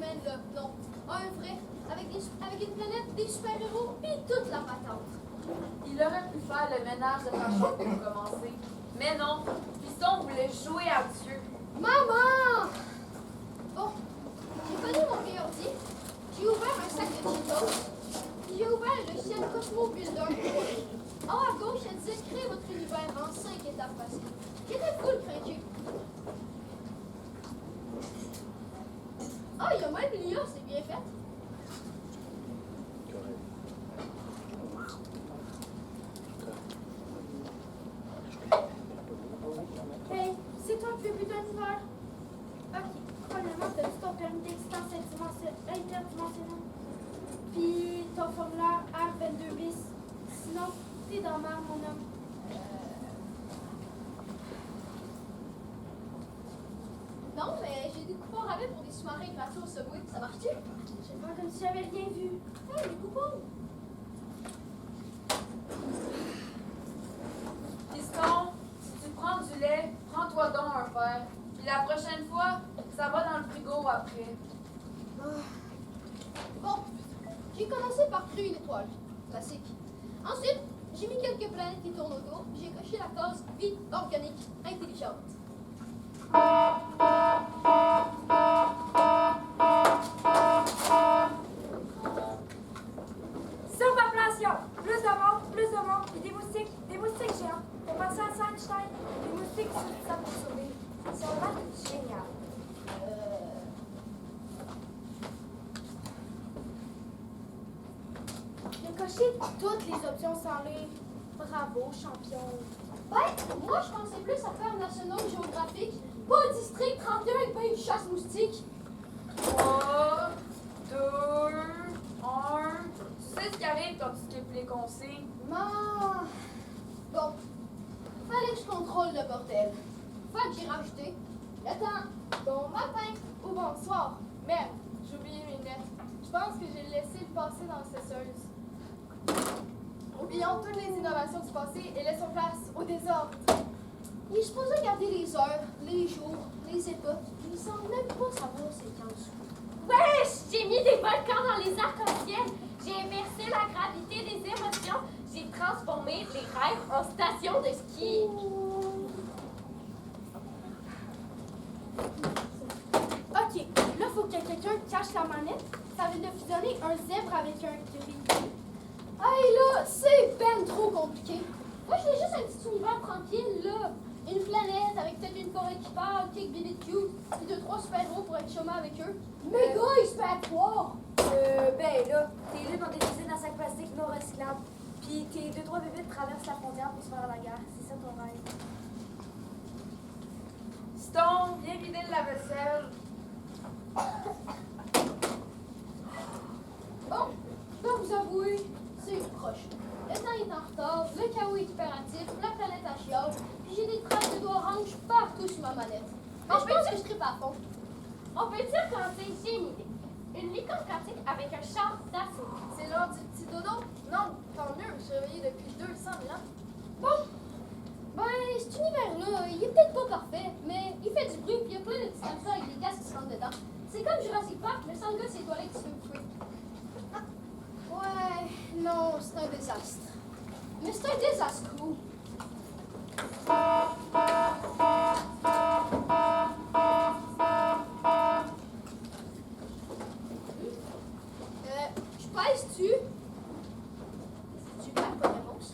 Superman, là. Non, un vrai. Avec une planète, des super-héros, puis toute la patente. Il aurait pu faire le ménage de sa chambre pour commencer. Mais non, Piston voulait jouer à Dieu. Maman! Bon, j'ai pogné mon vieil ordi, j'ai ouvert un sac de Cheetos, puis j'ai ouvert le logiciel Cosmo Builder. En haut à gauche, elle disait créer votre univers en 5 étapes faciles. J'étais full craqué. Ah, il y a même l'IA, c'est bien fait. Hey, c'est toi qui veux plus d'univers? Ok, premièrement, t'as juste ton permis d'existence interdimensionnelle. Puis ton formulaire R22 bis. Sinon, t'es dans ma mon homme. Non, mais j'ai des coupons rabais pour des sous-marins gratuits au Subway. Ça marche-tu? Je vais faire comme si j'avais rien vu. Hey, des coupons! Piston, si tu prends du lait, prends-toi donc un verre. Puis la prochaine fois, ça va dans le frigo après. Bon, j'ai commencé par créer une étoile. Classique. Ensuite, j'ai mis quelques planètes qui tournent autour, puis j'ai coché la case vie organique intelligente. Surpopulation! Plus de monde, puis des moustiques géants. Pour penser à ça, Einstein, des moustiques sur ça pour sauver. C'est vraiment génial. J'ai coché toutes les options sans lire. Bravo, champion. Ouais, moi je pensais plus à faire National Geographic, pas District 31 et pas une chasse moustique. 3, 2, 1. Tu sais ce qui arrive quand tu skippes les consignes? Non. Bon, fallait que je contrôle le bordel. Fait que j'ai rajouté le temps. Bon matin ou bonsoir. Merde, j'ai oublié mes lunettes. Je pense que j'ai laissé le passé dans la cesseuse. Oublions toutes les innovations du passé et laissons place au désordre. Il est supposé garder les heures, les jours, les époques. Il semble même pas savoir c'est quand. Wesh! J'ai mis des volcans dans les arcs-en-ciel. J'ai inversé la gravité des émotions. J'ai transformé les rêves en station de ski. Ok, là, faut que quelqu'un cache la manette. Ça vient de fusionner un zèbre avec un grille. Hey là, c'est ben trop compliqué. Moi, je veux juste un petit univers tranquille, là. Une planète avec peut-être une forêt qui parle, quelques bébés de cute, puis 2-3 super-héros pour être chômant avec eux. Mais gars, il se fait avoir! Ben là, t'es libre dans des usines à sacs plastiques non recyclables. Puis tes 2-3 bébés traversent la frontière pour se faire la guerre. C'est ça ton rêve. Piston, viens vider le lave-vaisselle. Bon, je dois vous avouer, c'est proche. Le temps est en retard, le chaos est impératif, la planète a chiale, puis j'ai des traces de doigts orange partout sur ma manette. Mais je pense que je tripe à fond. On peut dire commencer, j'ai une idée. Une licorne quantique avec un char d'assaut. C'est l'heure du petit dodo? Non, tant mieux, je suis réveillée depuis 200 000 ans. Bon, ben, cet univers-là, il est peut-être pas parfait, mais il fait du bruit, puis il y a plein de petits affaires avec des gaz qui se rentrent dedans. C'est comme Jurassic Park, mais sans le gars, c'est toilettes qui se fait bouffer. Ouais, non, c'est un désastre. Mais c'est un désastre où? Je pèse-tu? Super, pas de réponse.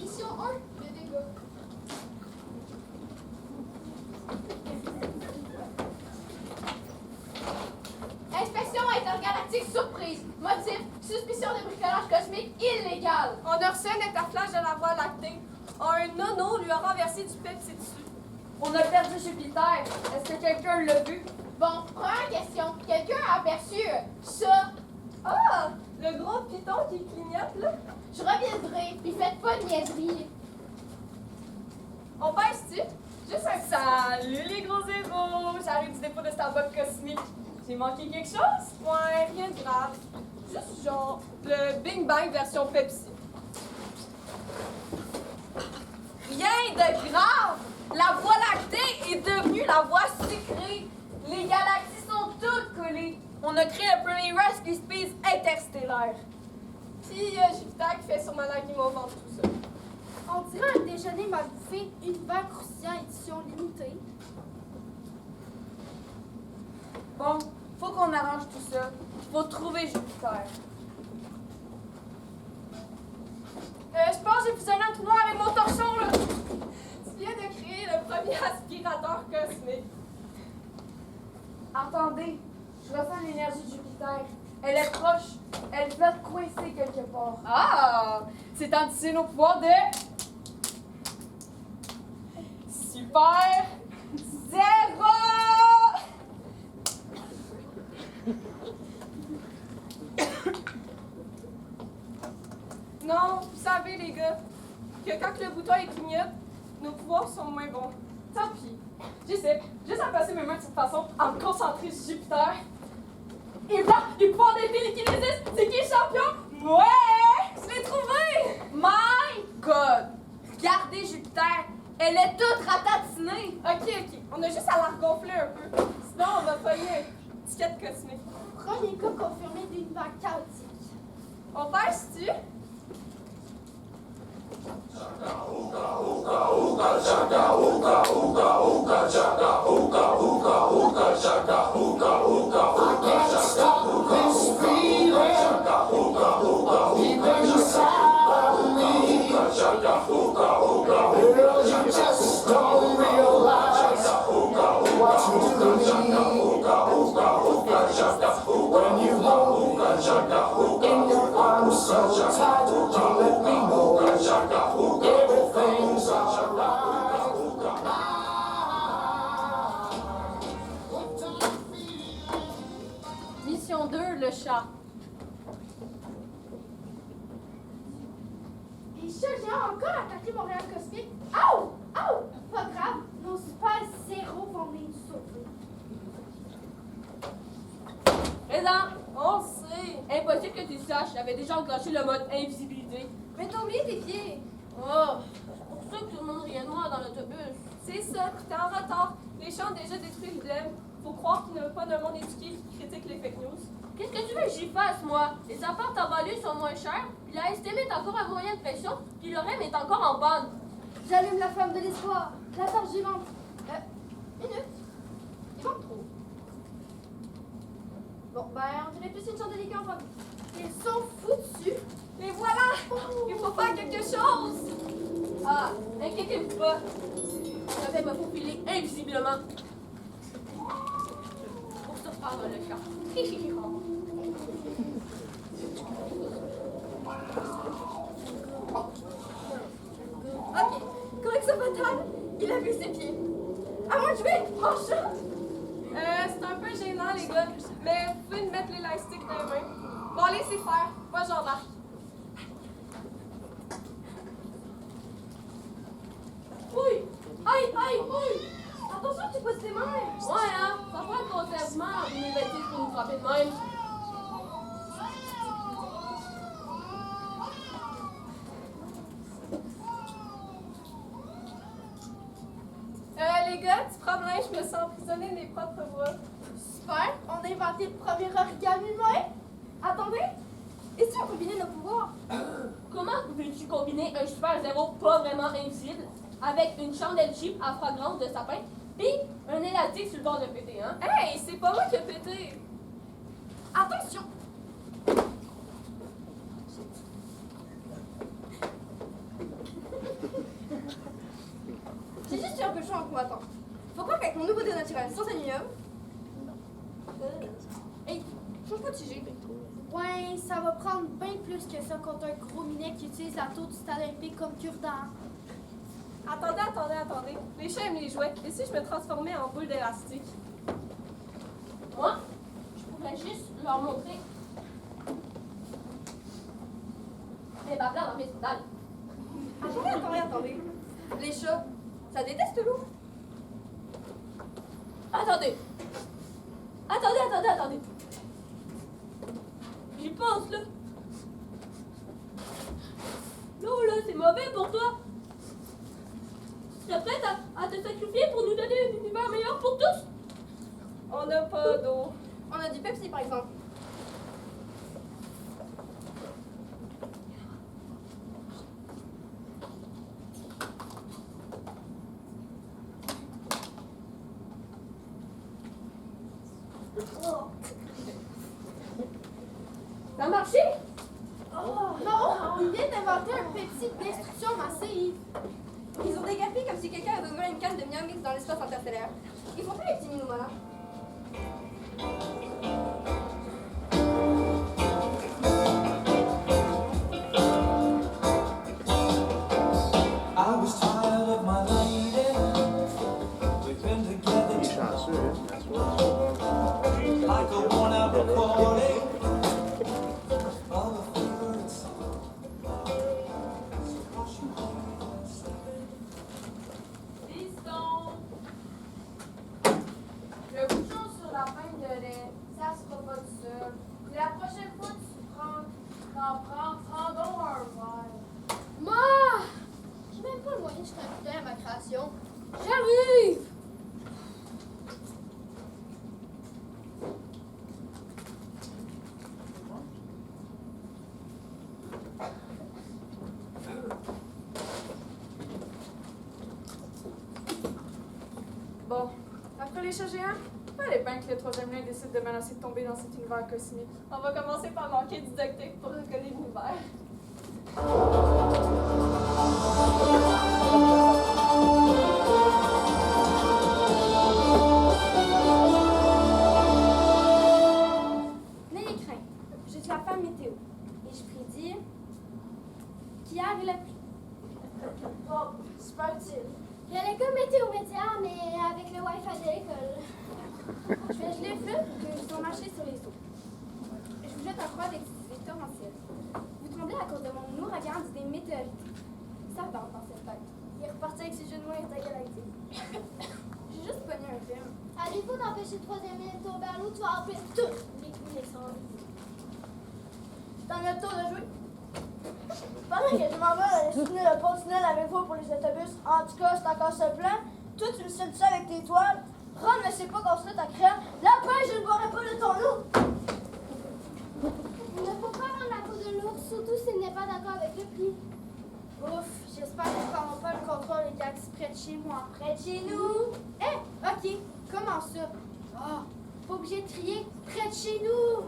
Mission 1, le dégât. Inspection intergalactique surprise. Motif, suspicion de bricolage cosmique illégal. On a reçu un interflash de la Voie lactée. Un nono lui a renversé du Pepsi dessus. On a perdu Jupiter. Est-ce que quelqu'un l'a vu? Bon, première question. Quelqu'un a aperçu ça? Ah! Le gros piton qui clignote, là. Je reviendrai, puis faites pas de niaiseries. On pèse-tu? Juste un salut les gros zéros! J'arrive du dépôt de Starbucks cosmique. J'ai manqué quelque chose? Ouais, rien de grave. Juste genre le Big Bang version Pepsi. Rien de grave! La Voie lactée est devenue la voie sucrée. Les galaxies sont toutes collées. On a créé un premier rescue space interstellaire. Puis Jupiter qui fait sûrement la guimauve entre tout ça. On dirait un déjeuner m'a bouffé univers croustillant édition limitée. Bon, faut qu'on arrange tout ça. Faut trouver Jupiter. Je pense que j'ai fusionné un trou noir avec mon torchon, là. Tu viens de créer le premier aspirateur cosmique. Attendez, je ressens l'énergie de Jupiter. Elle est proche. Elle va coincer quelque part. Ah! C'est temps d'utiliser nos pouvoirs de... Super Zéro! Non, vous savez les gars, que quand le bouton est clignote, nos pouvoirs sont moins bons. Tant pis. J'essaie juste à passer mes mains de cette façon, à me concentrer sur Jupiter. Et là, les pouvoirs de télékinésis, c'est qui le champion? Ouais! Je l'ai trouvé! My God! Regardez Jupiter. Elle est toute ratatinée. Ok, on a juste à la regonfler un peu. Sinon, on va pogner un ticket cosmique. Premier cas confirmé d'univers chaotique. On passe-tu? Mission 2, le chat. Les chats géants ont encore attaqué Montréal cosmique. Aouh! Aouh! Pas grave, nos super zéros vont venir nous sauver. Présent. On le sait. Impossible que tu le saches. J'avais déjà enclenché le mode invisibilité. Mais t'as oublié tes pieds. Oh, c'est pour ça que tout le monde riait de moi dans l'autobus. C'est ça, t'es en retard. Les gens ont déjà détruit l'idée. Faut croire qu'il n'y a pas de monde éduqué qui critique les fake news. Qu'est-ce que tu veux que j'y fasse, moi? Les apports en banlieue sont moins chers, puis la STM est encore à moyenne pression, puis le REM est encore en panne. J'allume la flamme de l'espoir. La torche vivante. Minute. Il manque trop. Bon, ben, on dirait plus une chandelier qu'un femme. Ils sont foutus. Et voilà! Il faut faire quelque chose! Ah, inquiétez-vous pas. Je vais me faufiler invisiblement. Pour surprendre le chat. Ok, correction fatale. Il a vu ses pieds. À moi de jouer! En chat! C'est un peu gênant, les gars, mais vous pouvez me mettre l'élastique dans les mains. Bon, laissez faire. Moi, j'embarque. Oui! Aïe, aïe, oui! Attention, tu poses tes mains! Ouais, hein? Ça prend un conservement innovatif pour nous frapper de même. Les gars, petit problème, je me sens emprisonnée de mes propres bras. Super. On a inventé le premier origami humain. Attendez. Et si on combinait nos pouvoirs? Comment veux-tu combiner un super zéro pas vraiment invisible avec une chandelle cheap à fragrance de sapin pis un élastique sur le bord de péter, hein? Hey, c'est pas moi qui ai pété! Attention. J'ai juste eu un peu chaud en combattant. Faut croire qu'avec mon nouveau dé naturel sans aluminium. Hey, change pas de sujet. Ouais, ça va prendre bien plus que ça contre un gros minet qui utilise la tour du stade olympique comme cure-dent. Attendez. Les chats aiment les jouets. Et si je me transformais en boule d'élastique? Moi, je pourrais juste leur montrer les bablas dans mes sandales. Attendez. Les chats, ça déteste l'eau. Attendez. J'y pense, là. L'eau, là, c'est mauvais pour toi. Tu serais prête à te sacrifier pour nous donner un univers meilleur pour tous? On n'a pas d'eau. On a du Pepsi, par exemple. Ça a marché? Non, il vient d'inventer un petit destruction massive. Ils ont dégaffé comme si quelqu'un avait ouvert une canne de Miamix dans l'espace interstellaire. Ils font plus les petits minous malins. I was tired of my lady. We've been together like a worn-out recording of a favorite song. Piston. Le bouchon sur la fin de lait, ça se fera pas tout seul. Puis la prochaine fois que tu prends donc un verre. Moi, j'ai même pas le moyen de jeter un coup d'œil à ma création. J'arrive! Bon, après les chats géants, fallait bien que le troisième lien décide de menacer de tomber dans cet univers cosmique. On va commencer par manquer didactique pour reconnaître l'univers. N'ayez crainte, je suis la femme météo. Et je prédis qu'hier il a plu. Bon, super utile. J'allais comme météo média, mais avec le Wi-Fi de l'école. Je vais geler le fleuve que je dois marcher sur les eaux. Je vous jette un froid d'électricité torrentielle. Vous tremblez à cause de mon ouragan d'idées météorites. Ça danse dans cette tête. Il est reparti avec ses jeux de mots intergalactiques. J'ai juste pogné un film. À défaut d'empêcher le troisième lien de tomber à l'eau, tu vas remplir toutes les connaissances. Dans notre tour de jouer. Pendant que je m'en vais soutenir le pont tunnel avec vous pour les autobus, en tout cas, c'est encore ce plan. Toi, tu me sais ça avec tes toiles. Ron ne sait pas construire ta crème. La pêche, je ne boirai pas de ton eau. Il ne faut pas rendre la peau de l'ours, surtout s'il n'est pas d'accord avec le prix. Ouf, j'espère qu'ils ne prendront pas le contrôle des taxis près de chez moi. Près de chez nous? Ok, comment ça? Ah, pas obligé de crier près de chez nous.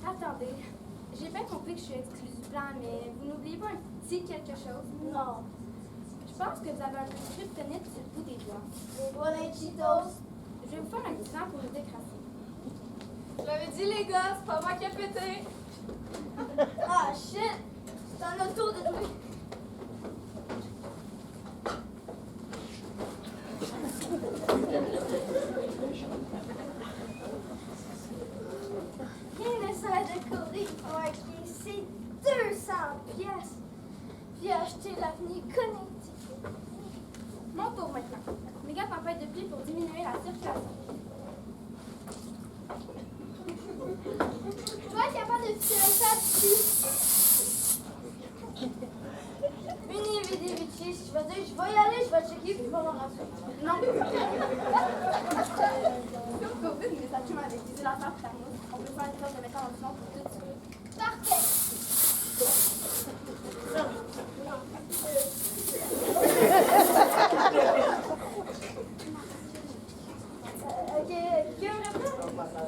Attendez, j'ai bien compris que je suis exclue du plan, mais vous n'oubliez pas un petit quelque chose? Non. Je pense que vous avez un peu de kryptonite sur le bout des doigts. Les doigts d'un Cheetos. Je vais vous faire un petit plan pour le décrasser. Je l'avais dit, les gars, c'est pas moi qui ai pété. Ah, shit. C'est un auto de jouer. Rien ne sera décoré. Ok, c'est 200 pièces. Puis acheter l'avenir connectique. Mon tour maintenant. Méga tempête de pluie pour diminuer la circulation. Je dois être capable de tirer ça dessus. Vini, vidi, vici. Je vais dire, je vais y aller, je vais checker, puis je vais m'en rassurer. Non. C'est comme COVID, mais ça tue avec des élanceurs thermos. On peut faire une sorte de métal en dessous pour tout tuer. Parfait. Ok, qui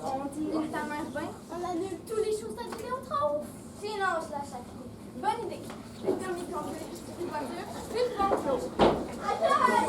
On diminue ta main bain. On annule tous les choses à Vidéotron. finance la sacrée. Bonne idée. Je vais terminer de conduire une voiture, une pompe. Attends!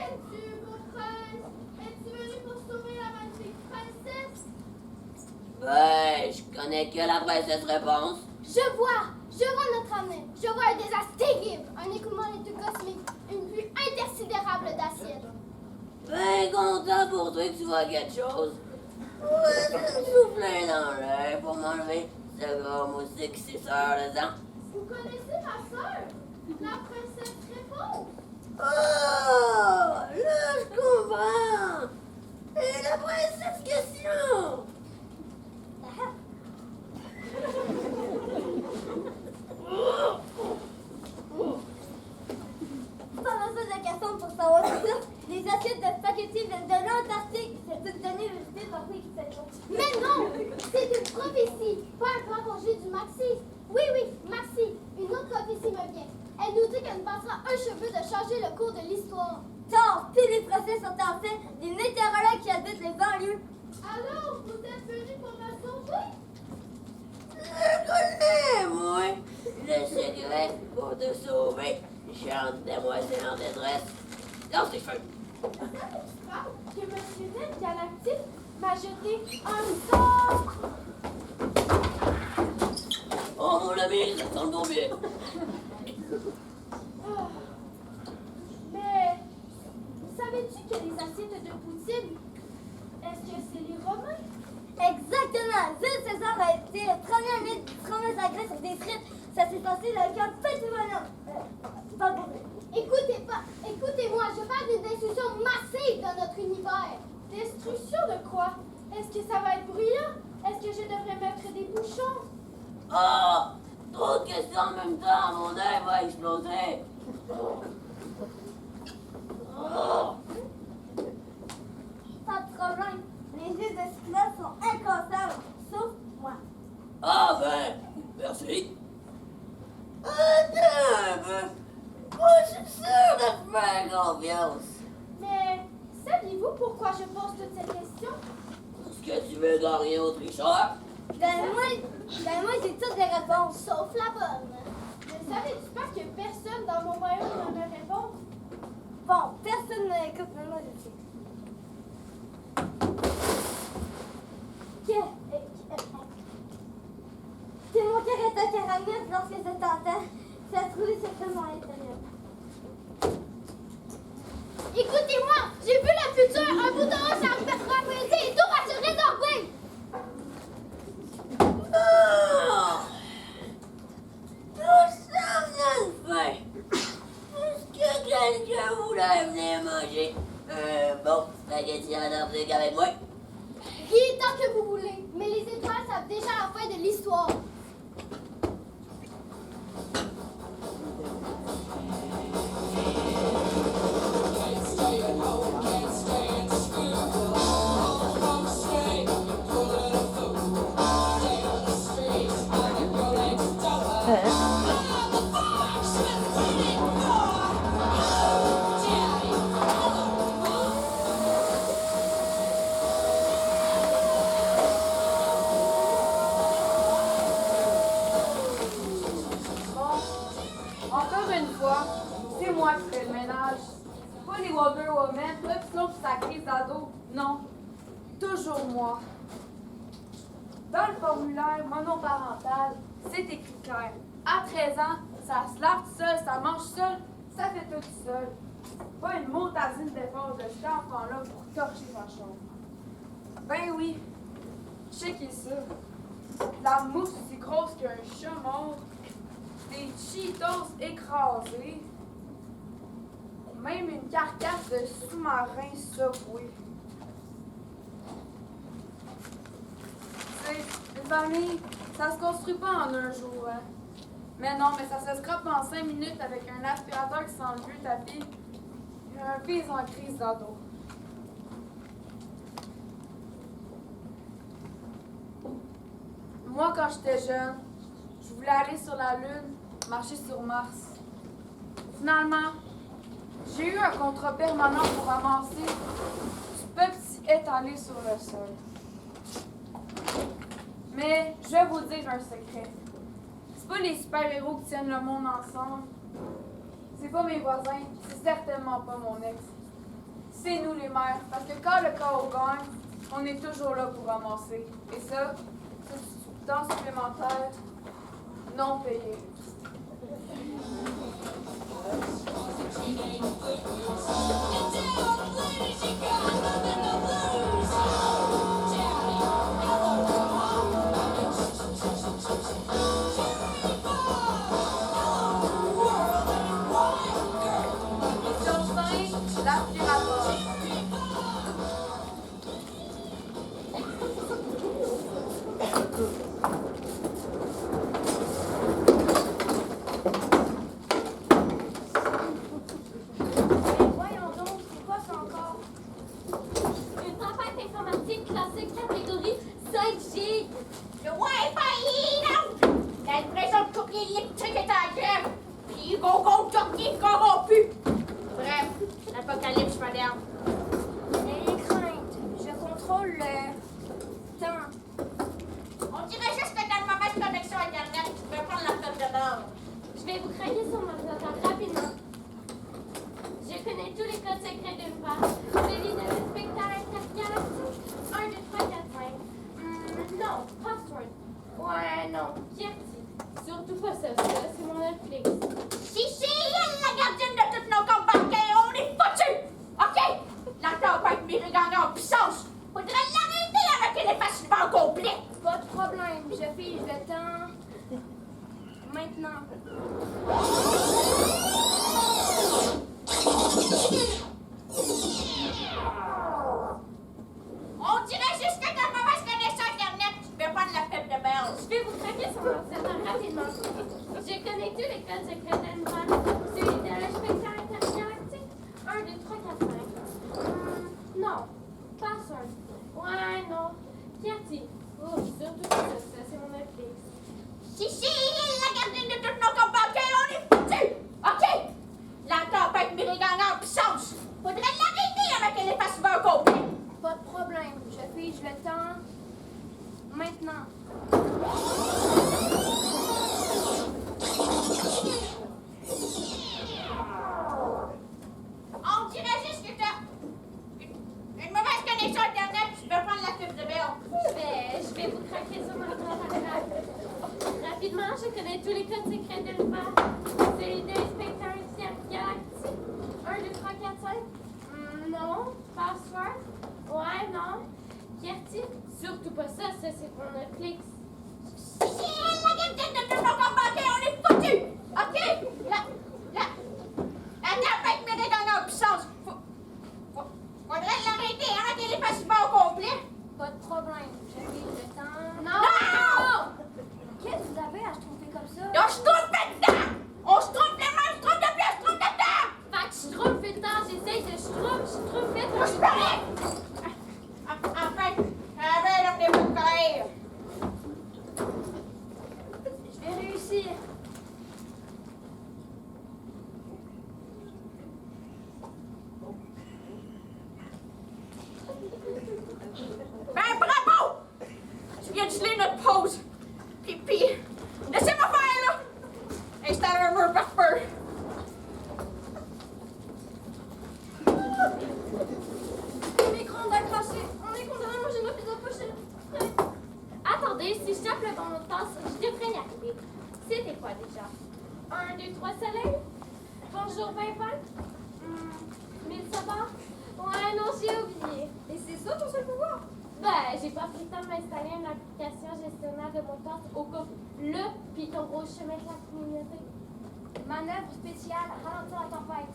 es-tu, mon prince? Es-tu venu pour sauver la magnifique princesse? Ouais, je connais que la princesse réponse. Je vois notre avenir. Je vois un désastre terrible, un écoulement des tout cosmique, une pluie intersidérable d'acide. Ben content pour toi que tu vois quelque chose. Ouais, je me souffler dans l'œil pour m'enlever ce gros moustique suceur dedans. Vous connaissez ma sœur? La princesse Réponse? Oh, là je comprends. Et la princesse question. Sans me poser de questions pour savoir tout ça, les assiettes de spaghettis viennent de l'Antarctique. C'est toute donnée visitée par qui cette chose. Mais non! C'est une prophétie, pas un grand congé du Maxi. Oui, Maxi, une autre prophétie me vient. Elle nous dit qu'elle nous passera un cheveu de changer le cours de l'histoire. Tant, tous les procès sont en fait des météorologues qui habitent les banlieues. Alors, vous êtes venu pour me sauver? Je connais, moi, le secret pour te sauver. Chante demoiselle en détresse. Lance tes cheveux. Que Monsieur Ned Galactique m'a jeté un sort. Oh mon ami, ça sent bon bien. Mais, savais-tu que les assiettes de Poutine, est-ce que c'est les Romains? Exactement. Jules César a été le premier à mettre du fromage à graisse sur des frites. Ça s'est passé dans le camp Petit Bonhomme. Pas de problème. Écoutez-moi, je parle d'une destruction massive de notre univers. Destruction de quoi? Est-ce que ça va être bruyant? Est-ce que je devrais mettre des bouchons? Oh, trop de questions en même temps, mon œil va exploser. Oh. Pas de problème. Les yeux de Cyclope sont incassables. Sauf moi. Ah ben, merci. Attends un peu. Moi, je suis sûr de te faire confiance. Mais, saviez-vous pourquoi je pose toutes ces questions? Est-ce que tu veux gagner au tricheur? Ben moi, j'ai toutes les réponses. Sauf la bonne. Ne savais-tu pas que personne dans mon royaume ne me répond? Bon, personne ne m'écoute, mais moi je sais. Que mon cœur est un caramel lorsque je t'entends. Ça a trouvé secrètement à l'intérieur. Écoutez-moi, j'ai vu le futur. Un bout de roche à rapaiser et tout va se résorber. Non! Tout ça vient de fait. Est-ce que quelqu'un voulait venir manger un bon spaghetti en Afrique avec moi? Riez tant que vous voulez, mais les étoiles savent déjà la fin de l'histoire. Encore une fois, c'est moi qui fais le ménage. Pas les Wonder Woman, l'option pour sa crise d'ado. Non, toujours moi. Dans le formulaire monoparental, c'est écrit clair. À 13 ans, ça se lave tout seul, ça mange seul, ça fait tout seul. Pas une motazine d'effort de cet enfant-là pour torcher sa chambre. Ben oui, je sais qui est ça. La mousse aussi grosse qu'un chat mort. Des Cheetos écrasés, même une carcasse de sous-marin secouée. C'est une famille, ça se construit pas en un jour, hein. Mais non, mais ça se scrape en 5 minutes avec un aspirateur qui sent le vieux tapis et un fils en crise d'ado. Moi, quand j'étais jeune, je voulais aller sur la Lune, marcher sur Mars. Finalement, j'ai eu un contrat permanent pour ramasser du petit étalé sur le sol. Mais je vais vous dire un secret. C'est pas les super-héros qui tiennent le monde ensemble. C'est pas mes voisins, c'est certainement pas mon ex. primaire. Parce que quand le chaos gagne, on est toujours là pour ramasser. Et ça, c'est du temps supplémentaire non payé. Mission 5, l'aspirateur. Mais voyons donc, c'est quoi ça encore? Une tempête informatique classique catégorie 5G. Le Wi-Fi, non! L'impression de courrier électrique est à grève. Puis Gogo Jockey corrompu. Bref, l'apocalypse moderne. N'ayez crainte, je contrôle le temps. On dirait juste que dans le moment de connexion Internet, tu peux prendre la feuille de bord. Je vais vous craquer sur mon ordinateur rapidement. Je connais tous les codes secrets d'une part. Celui de l'inspecteur intergalactique. 1, 2, 3, 4, 5. Non, password. Ouais, non. Fierty. Surtout pas ça, c'est mon Netflix. Si c'est elle la gardienne de tous nos comptes bancaires, on est foutus! OK? La tempête m'irrigant en puissance. Faudrait l'arrêter avec qu'elle efface le banc complet. Pas de problème, je fige le temps. Maintenant. On dirait juste que dans le moment de connexion Internet, tu peux prendre la feuille de bord. Je vais vous craquer sur mon ordinateur rapidement. Je connais tous les codes secrets d'une part. Celui de l'inspecteur intergalactique. 1, 2, 3, 4, 5. Non, password. Ouais, non. Fierty. Oh, surtout pas ça, c'est mon Netflix. Si c'est elle la gardienne de tous nos comptes bancaires, on est foutus! OK? La tempête m'irrigant en puissance. Faudrait l'arrêter avec qu'elle efface le banc complet. Pas de problème, je fige le temps. Maintenant. On dirait juste que t'as une mauvaise connexion Internet, tu peux prendre la feuille de bord. Je vais vous craquer sur mon ordinateur. Rapidement, je connais tous les codes secrets de l'univers. Celui de l'inspecteur intergalactique. 1, 2, 3, 4, 5. Non. Password. Ouais, non. Fierty. Surtout pas ça, c'est pour Netflix. Si c'est elle la gardienne de tous nos comptes bancaires, on est foutus! OK? La tempête m'irrigant en puissance. Faudrait l'arrêter avant qu'elle efface le banc complet. Pas de problème, je fige le temps. Non! Qu'est-ce que vous avez à se tromper comme ça? On se trompe dedans! On se trompe les mains, on se trompe de plus, on se trompe dedans! Fait que je trompe le temps, j'essaye de je On se paraît! Enfin, on est pour courir. Je vais réussir. Ben bravo! Tu viens de geler notre pause. Puis, laissez-moi faire, là! Installer un mur par peur. Le micro-ondes a craché. On est content de manger nos pizzas pochées. Attendez, si je tape le bon mot de passe, je devrais y arriver. C'était quoi déjà? 1, 2, 3 soleil? Bonjour, Pimpin? 1000 sabbats? Ouais, non, j'ai oublié. Et c'est ça ton seul pouvoir? Ben, j'ai pas pris le temps de m'installer une application gestionnaire de mots de passe au cas le puis ton gros chemin de la communauté. Manœuvre spéciale, ralentir la tempête.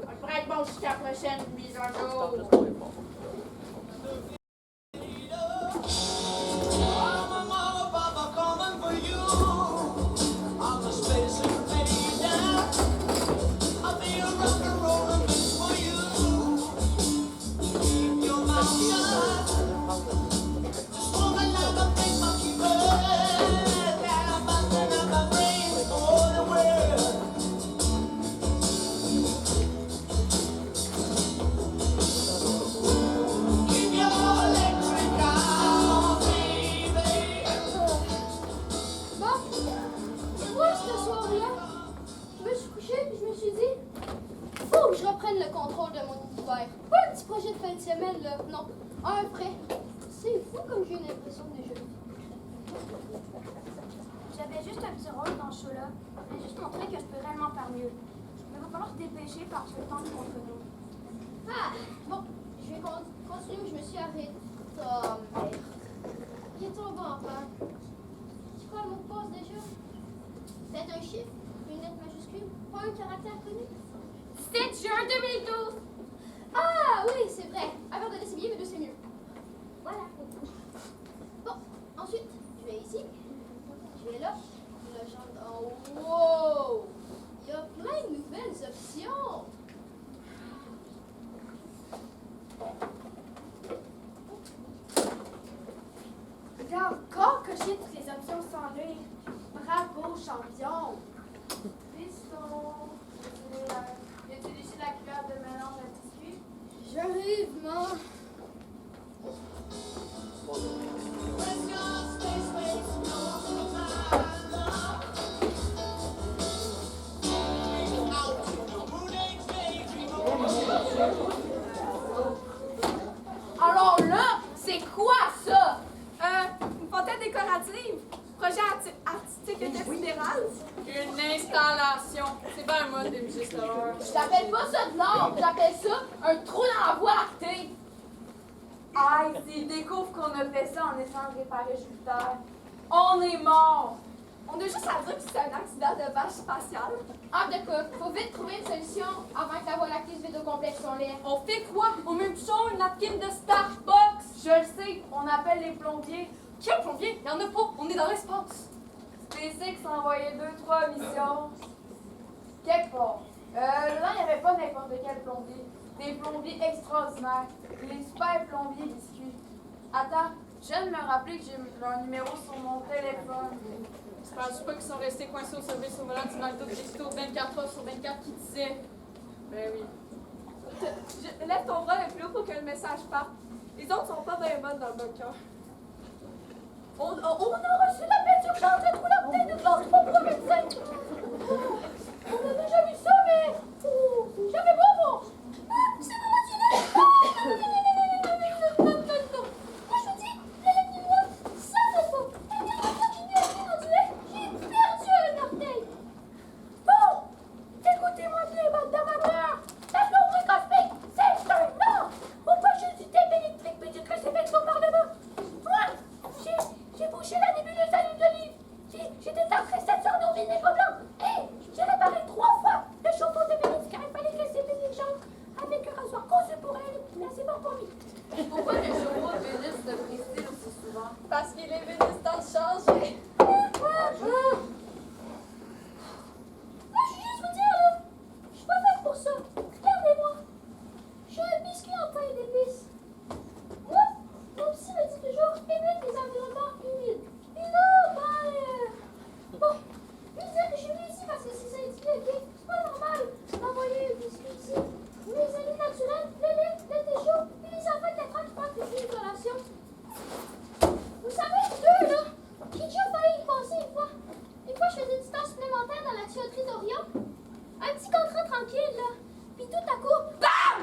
On devrait être bon jusqu'à la prochaine mise à jour. Et moi, ce soir-là, je me suis couchée et je me suis dit, faut que je reprenne le contrôle de mon univers. Pas un petit projet de fin de semaine, là. Non, un vrai. C'est fou comme j'ai une impression de déjà. J'avais juste un petit rôle dans ce show-là. Je voulais juste montrer que je peux réellement faire mieux. Mais il va falloir se dépêcher parce que le temps est contre nous. Ah, bon, je vais continuer où je me suis arrêtée. Oh, merde. Il est tombé en panne. C'est quoi le mot de passe déjà? Peut-être un chiffre, une lettre majuscule, pas un caractère connu. 17 juin 2012. Ah oui, c'est vrai. Avant de laisser bien, mais deux, c'est mieux. Voilà. Bon, ensuite, je vais ici. Je vais là. Là, j'entre en haut. Wow! Il y a plein de nouvelles options. J'ai encore coché toutes les options sans lire. Bravo, champion! Piston. Utiliser la cuillère de mélange à biscuit. J'arrive, maman. Alors là, c'est quoi ça? Une fontaine décorative. Projet artistique intersidéral. Une installation. C'est pas un mode de musique d'horreur. Je t'appelle pas ça de l'art, j'appelle ça un trou dans la voie lactée. Aïe, s'ils découvrent qu'on a fait ça en essayant de réparer Jupiter, on est mort! On a juste à dire que c'est un accident de vache spatiale. Ah, d'accord, faut vite trouver une solution avant que la voie lactée se vide au complet sur l'air. On fait quoi? On met une napkin de Starbucks! Je le sais, on appelle les plombiers. Quel plombier? Y'en a pas, on est dans l'espace. SpaceX a envoyé 2-3 missions. Quelque part. Là, il n'y avait pas n'importe quel plombier. Des plombiers extraordinaires. Les super plombiers biscuits. Attends, je viens de me rappeler que j'ai leur numéro sur mon téléphone. Je pense pas qu'ils sont restés coincés au service au volant du McDo Texto 24 heures sur 24 qui disait. Ben oui. Lève ton bras le plus haut pour que le message parte. Les autres sont pas bien bonnes dans le bunker. On a reçu l'appel d'urgence de trou lactée de notre propre médecin. On a déjà vu ça, mais j'avais pas bon. Ah, c'est mon non. Moi, je vous dis, l'élève ça ne pas. La dernière fois que j'ai mis un pied dans du lait, j'ai perdu un orteil. Bon, écoutez-moi bien, bande d'amateurs. La nombre cosmique, c'est un art. Pourquoi je suis tape électrique me dit que c'est fait son parlement? Moi, j'ai bouché la nébuleuse à l'huile d'olive. J'ai détaché 700 d'orvines et blanc. Et j'ai réparé 3 fois le chauffe-eau de Vénus car il fallait que c'est les jambes avec un rasoir conçu pour elle. Là, c'est bon pour lui. Pourquoi le chauffe-eau de Vénus se brise aussi souvent? Parce qu'il est venu ce temps de changer. Moi, je veux juste vous dire, là, je suis pas faite pour ça. Regardez-moi. Je suis un biscuit en pain d'épices. Moi, mon psy me dit toujours, évite les environnements humides. Et là, bon, je veux dire que je suis venue ici parce que c'est syndiqué, ok? C'est pas normal d'envoyer un biscuit ici. Les aliments naturels, le lait, le thé chaud, et les enfants de 4 ans qui parlent de l'isolation. Vous savez, eux, là, j'ai déjà failli y passer une fois. Une fois, je faisais une stage supplémentaire dans la tuyauterie d'Orion. Un petit contrat tranquille, là. Puis tout à coup, BAM!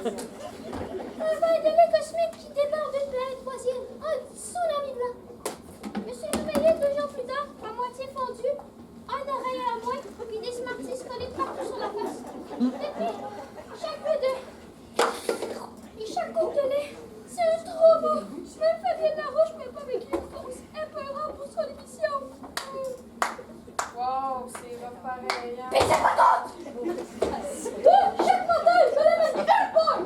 Un verre de lait cosmique qui déborde d'une planète voisine. Un tsunami blanc. Je me suis réveillée 2 jours plus tard, à moitié fondue, un oreille à la moins, puis des Smarties collés partout sur la face. Et puis, chaque peu de... Et chaque coupe de lait, c'est trop beau. Même Fabienne Larouche m'a pas vécu une fausse épeurante pour son émission. Wow, c'est rough pareil, hein? Mais c'est pas chaque matin, je me lève une belle poule.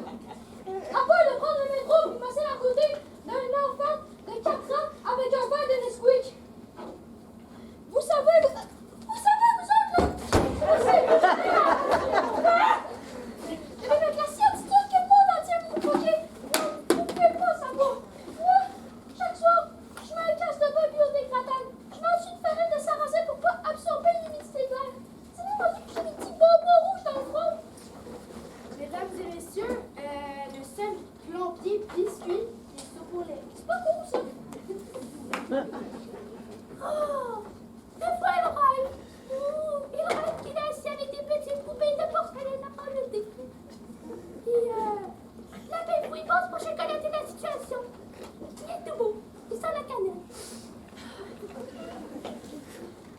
À part de prendre le métro puis passer à côté d'un enfant de 4 ans avec un verre de Nesquik. Vous savez, vous autres, là, il y avait la scientifique que le monde entier vous croquait. des biscuits, des soupes au lait. C'est pas cool, ça? Oh! Des fois, il rêve. Il rêve qu'il est assis avec des petites poupées de porcelaine à prendre le thé. Et la belle fouille passe pour chocolater la situation. Il est tout beau. Il sent la cannelle.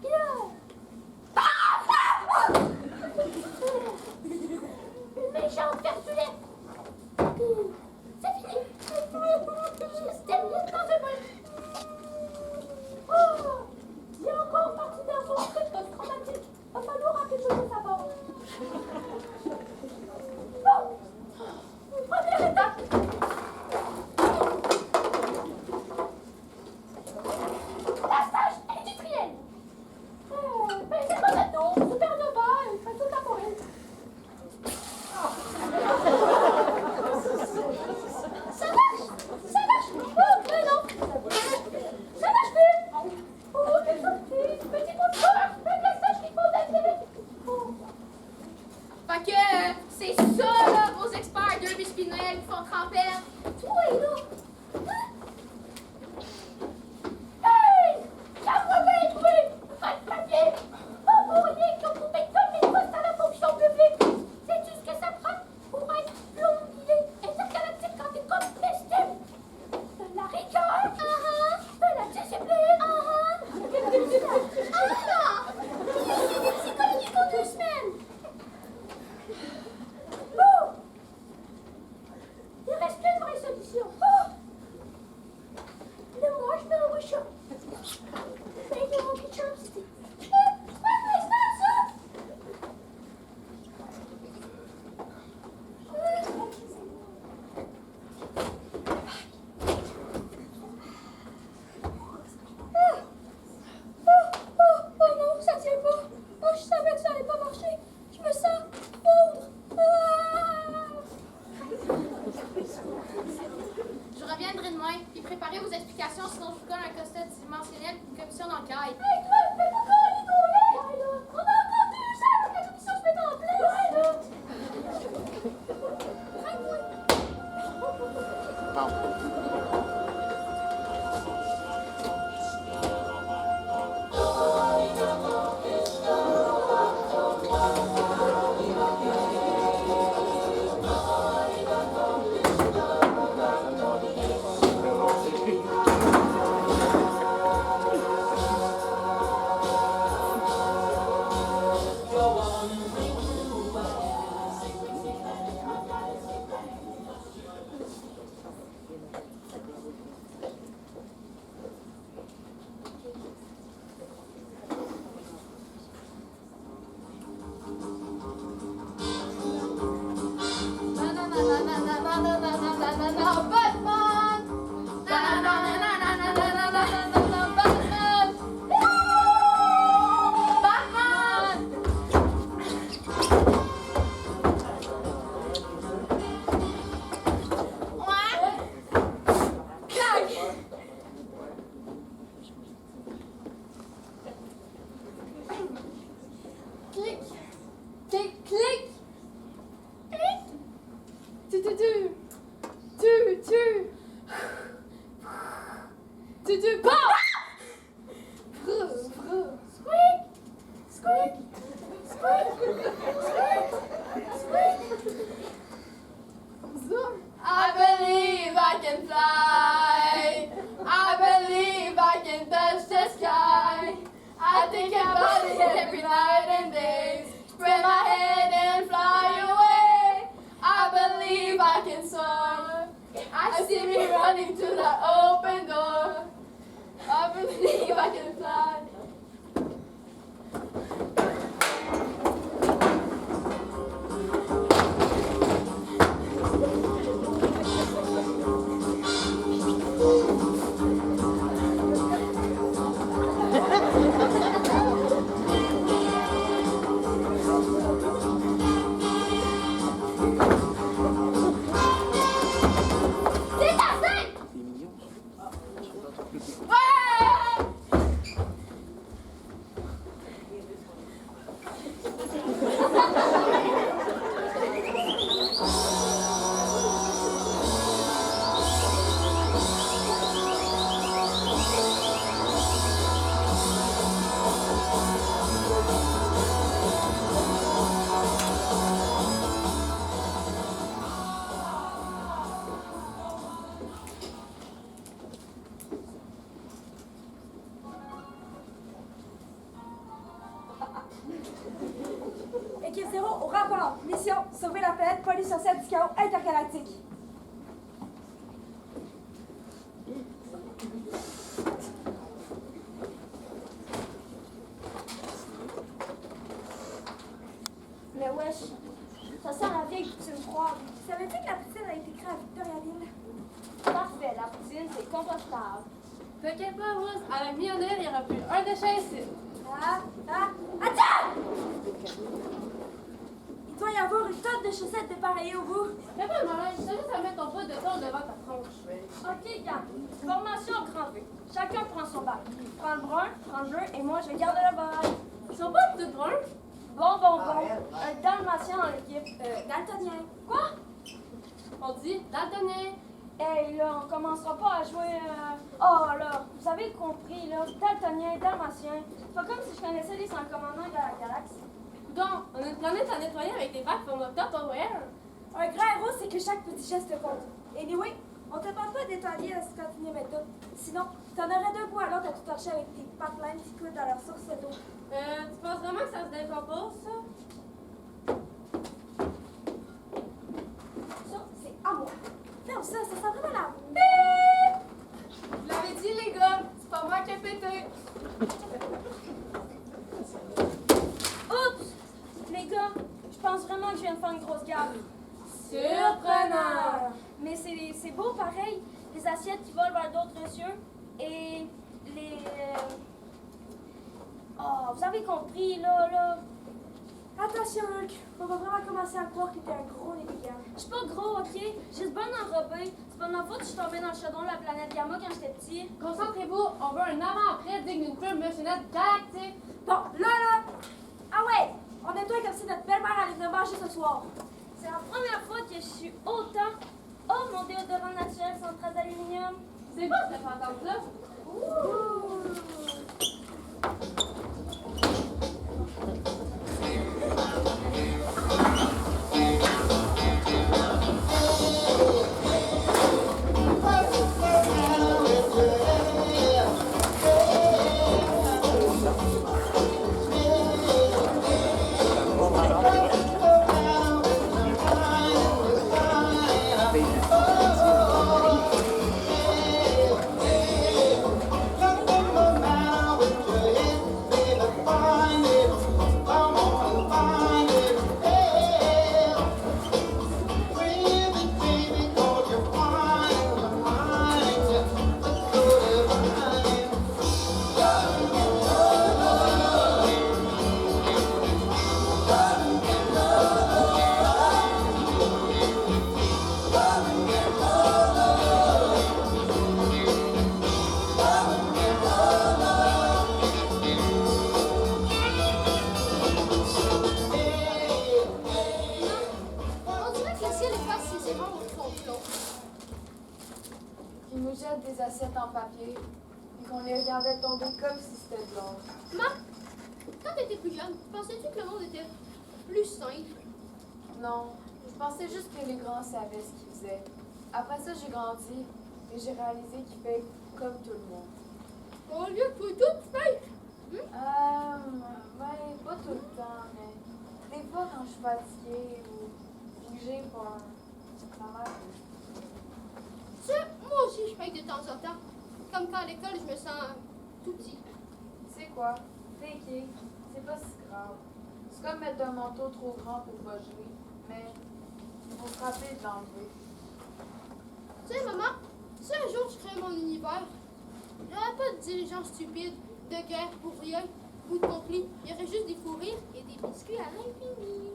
Et une méchante persulette. C'est fini. Je termine dans le bain. Oh! Il y a encore partie d'un fond post-traumatique. Va falloir rappeler chose de sa part. Bon! Première étape. Lastage industriel. Baiser monoto, supernova, façon temporelle. Ça marche! Ça marche! Oh, mais non! Ça marche plus! Oh, quelle sortie! Petit contrôleur! Un glaçage qui faut d'attirer! Oh. Fait que c'est ça, là, vos experts de biscuits de Noël qui font tremper. Toi, là! Hein? Hey! La mauvaise bruit! Pas de papier! Pas pour rien qu'on pouvait donner une poste à la fonction publique! Sais-tu ce que ça prend pour être plombier intergalactique quand t'es comme costume? De la rigueur! De la discipline! Psychologie pour 2 semaines! Bon! Il reste une vraie solution. Oh! Le marshmallow shop. Bacon Monkey Chopstick. Oh non, ça tient pas. Oh, je savais que ça allait pas marcher. Je me sens fondre. Je reviendrai demain, puis préparez vos explications, sinon je vous donne un constat dimensionnel pour une commission d'enquête. Hey, toi, fais pas quoi, les gars, là? On a encore 2 heures pour que la commission se mette en place. Ouais, là. I believe I can fly. I believe I can touch the sky. I think about it every night and day. Spread my head and fly away. I believe I can soar. I see me running to the open door. I believe I can fly. C'est ta scène! Ouais! police sociale du chaos intergalactique. Mais wesh, ça sent la vieille poutine froide. Savais-tu que la poutine a été créée à Victoriaville? Parfait, la poutine, c'est compostable. T'inquiète pas, Rose, à la millionnaire, il n'y aura plus un déchet ici. Attends! Il doit y avoir une tonne de chaussettes dépareillées au bout. Fais pas le malin, je te laisse à mettre ton bout de thon devant ta tronche. Ok, gars. Formation grand V. Chacun prend son bac. Prends le brun, prends le bleu, et moi, je vais garder le bac. Ils sont pas tout bruns. Bon. Un dalmatien dans l'équipe. Daltonien. Quoi? On dit daltonien. Hey, là, on commencera pas à jouer. Oh, là, vous avez compris, là. Daltonien, dalmatien. C'est pas comme si je connaissais les 100 commandements de la galaxie. Donc, on a une planète à nettoyer avec des bacs format Tupperware. Un grand héros, c'est que chaque petit geste compte. Anyway, on te parle pas d'étoilier à ce continuer méthode. Sinon, t'en aurais deux bouts à l'autre à tout torcher avec tes pipelines qui coulent dans leur source d'eau. Tu penses vraiment que ça se décompose, ça? Ça, c'est à moi. Ferme ça sent vraiment la... Je l'avais dit, les gars, c'est pas moi qui ai pété. Oups! Les gars, je pense vraiment que je viens de faire une grosse gaffe. Surprenant! Mais c'est beau pareil. Les assiettes qui volent vers d'autres cieux. Et les... Oh, vous avez compris, là. Attention, Hulk. On va vraiment commencer à croire que t'es un gros négligent. Je suis pas gros, ok? Juste bonne enrobée. C'est pas de ma faute que je suis tombée dans le chaudron de la planète Gamma quand j'étais petit. Concentrez-vous, on veut un avant-après digne d'une pure machonnette galactique. Bon, là! Ah ouais! On nettoie comme si notre belle-mère allait venir manger ce soir. C'est la première fois que je suis autant... Oh, mon déodorant naturel sans trace d'aluminium. C'est quoi cette patente-là? On dirait que le ciel efface ses erreurs au complot. Ils nous jettent des assiettes en papier, et qu'on les regardait tomber comme si c'était de l'or. Maman, quand t'étais plus jeune, pensais-tu que le monde était plus simple? Non, je pensais juste que les grands savaient ce qu'ils faisaient. Après ça, j'ai grandi, et j'ai réalisé qu'ils fait comme tout le monde. Au lieu de tout fake. Ouais, pas tout le temps, mais des fois quand je suis fatiguée ou que j'ai peur, ça m'arrive. Tu sais, moi aussi je fake de temps en temps. Comme quand à l'école je me sens tout petit. Tu sais quoi? Faker, c'est pas si grave. C'est comme mettre un manteau trop grand pour pas geler, mais il faut se rappeler de l'enlever. Tu sais, maman, si un jour je crée mon univers, j'aurais pas de dirigeants stupides, de guerre pour rien, ou de conflits. Il y aurait juste des fous rires et des biscuits à l'infini.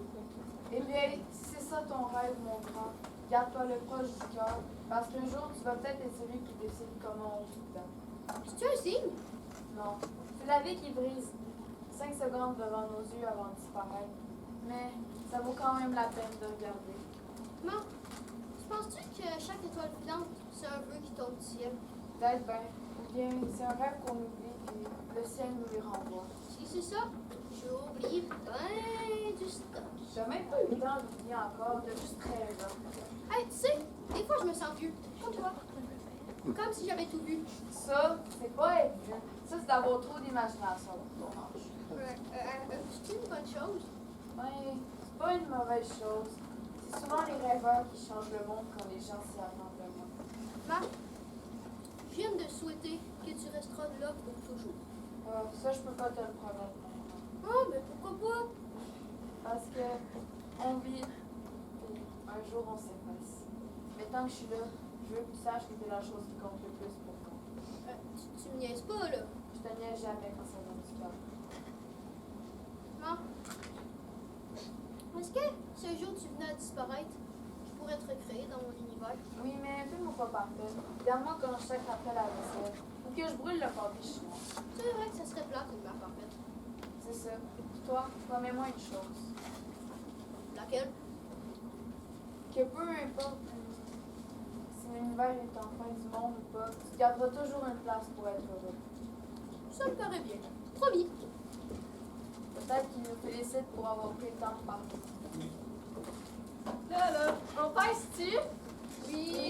Eh bien, si c'est ça ton rêve, mon grand, garde-toi le proche du cœur, parce qu'un jour, tu vas peut-être être celui qui décide comment on tout le temps. C'est-tu un signe? Non, c'est la vie qui brise 5 secondes devant nos yeux avant de disparaître. Mais ça vaut quand même la peine de regarder. Maman, tu penses-tu que chaque étoile filante, c'est un vœu qui tombe du ciel? Peut-être bien, ou bien c'est un rêve qu'on oublie et le ciel nous les renvoie. Si c'est ça, j'ai oublié ben du stock. J'ai même pas eu le temps d'oublier encore, de juste 13 ans. Hey, tu sais, des fois je me sens vieux, comme toi. Comme si j'avais tout vu. Ça, c'est pas être vieux. Ça, c'est d'avoir trop d'imagination pour ton âge. C'est une bonne chose. Ouais, c'est pas une mauvaise chose. C'est souvent les rêveurs qui changent le monde quand les gens s'y attendent le moins. Marc, je viens de souhaiter que tu resteras là pour toujours. Ça, je peux pas te le promettre. Oh, mais pourquoi pas? Parce que on vit, et un jour on s'efface. Mais tant que je suis là, je veux que tu saches que t'es la chose qui compte le plus pour moi. Tu me niaises pas, là. Je te niaise jamais quand ça vient du cœur. Marc, est-ce que si un jour tu venais à disparaître, je pourrais te recréer dans mon univers? Oui, mais fais-moi pas parfait. Regarde-moi quand je sacre après la vaisselle. Ou que je brûle le papier chinois. C'est vrai que ça serait plate une mère parfaite. C'est ça. Toi, promets-moi une chose. Laquelle? Que peu importe si l'univers est en fin du monde ou pas, tu garderas toujours une place pour être heureux. Ça me paraît bien. Promis. Peut-être qu'il nous félicite pour avoir pris le temps de parler. Là, on pèse-tu? Oui.